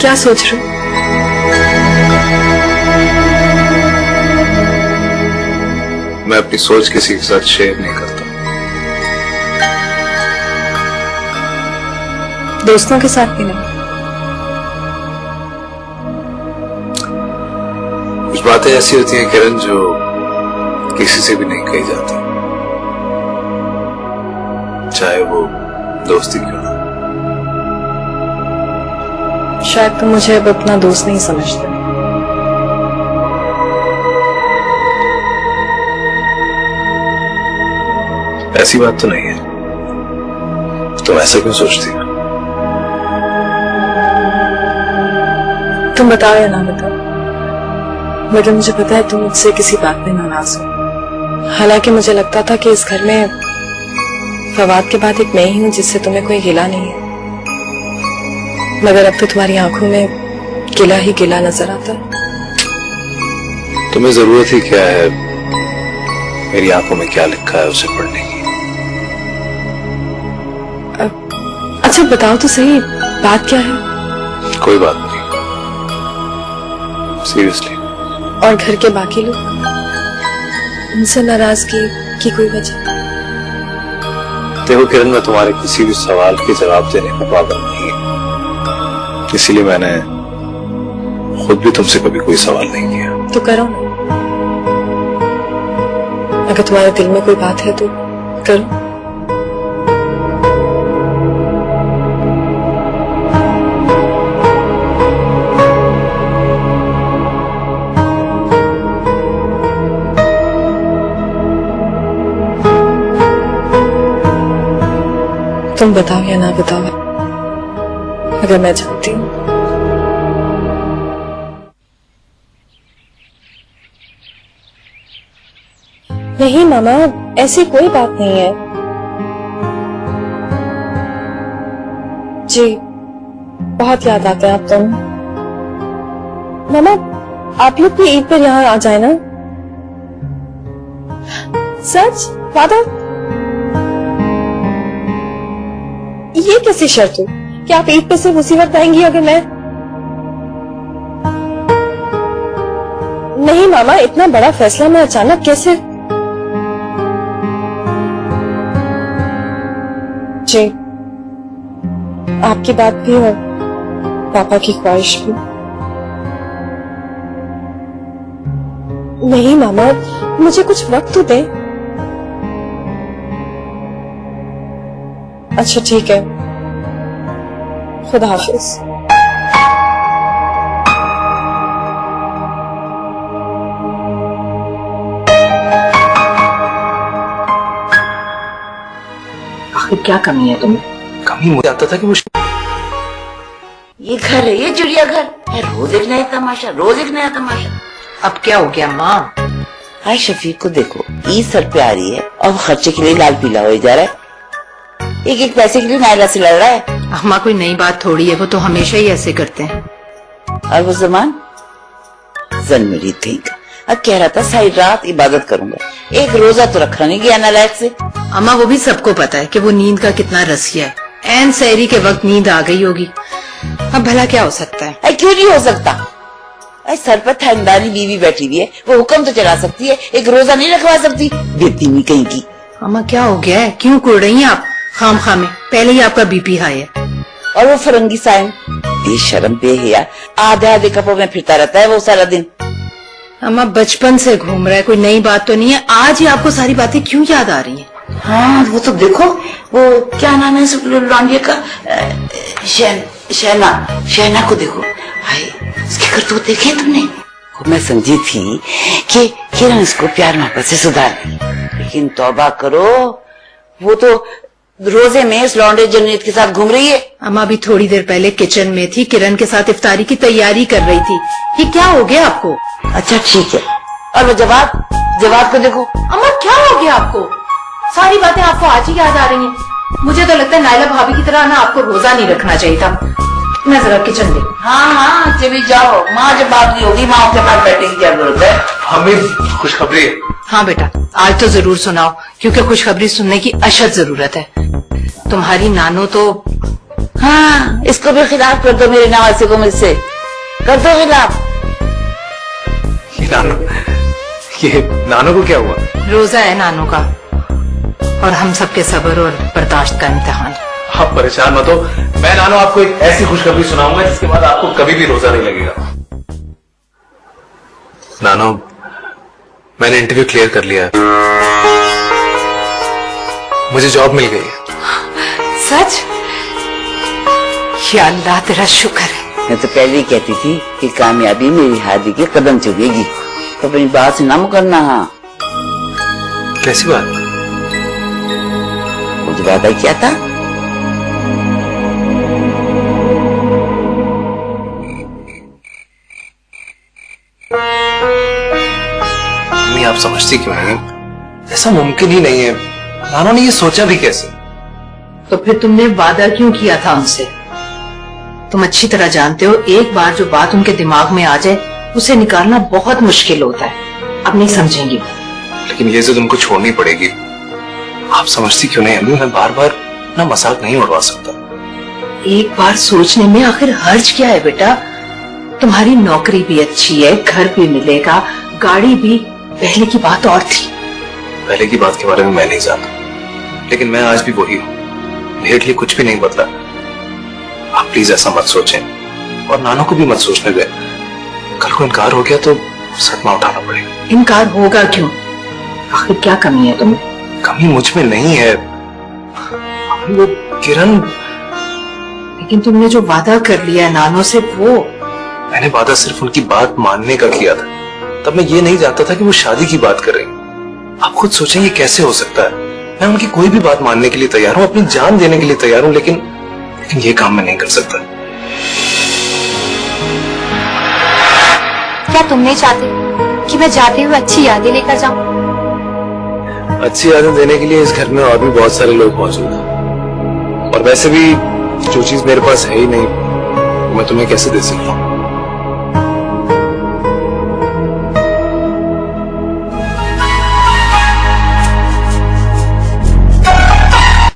क्या सोच रहे हो? मैं अपनी सोच किसी के साथ शेयर नहीं करता। दोस्तों के साथ भी नहीं? कुछ बातें ऐसी होती हैं किरण जो किसी से भी नहीं कही जाती, चाहे वो दोस्ती क्यों ना। शायद तुम मुझे अब अपना दोस्त नहीं समझते। ऐसी बात तो नहीं है, तुम ऐसा क्यों सोचती हो? तुम बताओ या ना बताओ, मगर मुझे पता है तुम मुझसे किसी बात में नाराज हो। हालांकि मुझे लगता था कि इस घर में फवाद के बाद एक मैं ही हूं जिससे तुम्हें कोई गिला नहीं है, मगर अब तो तुम्हारी आंखों में गिला ही गिला नजर आता है। तुम्हें जरूरत ही क्या है मेरी आंखों में क्या लिखा है उसे पढ़ने की? अच्छा बताओ तो सही, बात क्या है? कोई बात नहीं, सीरियसली। और घर के बाकी लोग, उनसे नाराजगी की कोई वजह? देखो किरण, मैं तुम्हारे किसी भी सवाल के जवाब देने का पाबंद नहीं है, इसीलिए मैंने खुद भी तुमसे कभी कोई सवाल नहीं किया। तो करो ना, अगर तुम्हारे दिल में कोई बात है तो करो। तुम बताओ या ना बताओ, अगर मैं चाहती हूँ। नहीं मामा, ऐसी कोई बात नहीं है। जी बहुत याद आते हैं आप तुम। मामा आप लोग भी ईद पर यहाँ आ जाए ना। सच? वादा? ये कैसी शर्त हुई कि आप ईद पे सिर्फ उसी वक्त आएंगी अगर मैं? नहीं मामा, इतना बड़ा फैसला मैं अचानक कैसे? जी आपकी बात भी और पापा की ख्वाहिश भी। नहीं मामा, मुझे कुछ वक्त तो दे। अच्छा ठीक है, खुदा हाफिज। आखिर क्या कमी है तुम्हें? कमी मुझे आता था कि वो ये घर है, ये चिड़ियाघर है, रोज एक नया तमाशा, रोज एक नया तमाशा। अब क्या हो गया माँ? हाय शफीक को देखो, ईद सर पे आ रही है और वो खर्चे के लिए लाल पीला हो जा रहा है, एक एक पैसे के लिए नायला से लड़ रहा है। अम्मा कोई नई बात थोड़ी है, वो तो हमेशा ही ऐसे करते हैं। और वो जमान जन मेरी थी, अब कह रहा था सारी रात इबादत करूंगा, एक रोजा तो रखा नहीं गया नालायक से। अम्मा वो भी सबको पता है कि वो नींद का कितना रसिया है, ऐन सहरी के वक्त नींद आ गई होगी। अब भला क्या हो सकता है? अरे क्यों नहीं हो सकता? अरे सर पर खानदानी बीवी बैठी हुई है, वो हुक्म तो चला सकती है, एक रोजा नहीं रखवा सकती, बेतीमी कहीं की। अम्मा क्या हो गया है, क्यों कुड़ रही हैं आप खाम खामे? पहले ही आपका बीपी हाई है। और वो फरंगी साइम बेशरम बेहया आधे आधे कपड़ों में फिरता रहता है वो सारा दिन। अम्मा बचपन से घूम रहा है, कोई नई बात तो नहीं है, आज ही आपको सारी बातें क्यों याद आ रही हैं? हाँ वो तो देखो, वो क्या नाम है उस लौंडिया का, शहना को देखो, हाय उसके करतूत देखे तुमने? मैं समझी थी कि किरण इसको प्यार मोहब्बत से सुधार, लेकिन तौबा करो, वो तो रोजे में इस लौंडे जन्नत के साथ घूम रही है। अम्मा भी थोड़ी देर पहले किचन में थी, किरण के साथ इफ्तारी की तैयारी कर रही थी। ये क्या हो गया आपको? अच्छा ठीक है, और वो जवाब को देखो। अम्मा क्या हो गया आपको? सारी बातें आपको आज ही याद आ रही हैं। मुझे तो लगता है नायला भाभी की तरह ना आपको रोजा नहीं रखना चाहिए था। मैं जरा किचन में। हाँ चली जाओ, माँ जब बात नहीं होगी माँ के पास बैठने की क्या जरूरत है? हमें खुशखबरी है। हाँ बेटा आज तो जरूर सुनाओ, क्योंकि खुशखबरी सुनने की अशद जरूरत है। तुम्हारी नानो तो हाँ, इसको भी खिलाफ कर दो मेरे नवासे को मुझसे, कर दो खिलाफ। ये नानो को क्या हुआ? रोजा है नानू का, और हम सबके सब्र और बर्दाश्त का इम्तिहान। आप परेशान मत हो, मैं नानो आपको एक ऐसी खुशखबरी सुनाऊंगा जिसके बाद आपको कभी भी रोजा नहीं लगेगा। नानो, मैंने इंटरव्यू क्लियर कर लिया है, मुझे जॉब मिल गई है। सच? या अल्लाह तेरा शुक्र है। मैं तो पहले ही कहती थी कि कामयाबी मेरी हादी के कदम चुगेगी, तो अपनी बात से ना मुकरना। हाँ, कैसी बात? मुझे वादा किया था। मम्मी, आप समझती क्यों नहीं? ऐसा मुमकिन ही नहीं है। नानो ने ये सोचा भी कैसे? तो फिर तुमने वादा क्यों किया था उनसे? तुम अच्छी तरह जानते हो, एक बार जो बात उनके दिमाग में आ जाए उसे निकालना बहुत मुश्किल होता है। अब नहीं समझेंगी। लेकिन ये जिद उनको छोड़नी पड़ेगी। आप समझती क्यों नहीं अम्मी? मैं बार बार ना मजाक नहीं उड़वा सकता। एक बार सोचने में आखिर हर्ज क्या है बेटा? तुम्हारी नौकरी भी अच्छी है, घर भी मिलेगा, गाड़ी भी। पहले की बात और थी। पहले की बात के बारे में मैं नहीं जानता, लेकिन मैं आज भी वही हूँ। मेरे लिए कुछ भी नहीं बदला। आप प्लीज ऐसा मत सोचें, और नानो को भी मत सोचने दें। कल को इनकार हो गया तो सदमा उठाना पड़ेगा। इनकार होगा क्यों? आखिर क्या कमी है तुम्हें? कमी मुझ में नहीं है, वो किरण। लेकिन तुमने जो वादा कर लिया है नानो से, वो मैंने वादा सिर्फ उनकी बात मानने का किया था। तब मैं ये नहीं जानता था कि वो शादी की बात कर रही। आप खुद सोचें ये कैसे हो सकता है? मैं उनकी कोई भी बात मानने के लिए तैयार हूँ, अपनी जान देने के लिए तैयार हूँ, लेकिन ये काम मैं नहीं कर सकता। क्या तुम नहीं चाहते कि मैं जाते हुए अच्छी यादें लेकर जाऊं? अच्छी यादें देने के लिए इस घर में और भी बहुत सारे लोग मौजूद हैं, और वैसे भी जो चीज मेरे पास है ही नहीं, मैं तुम्हें कैसे दे सकता हूँ?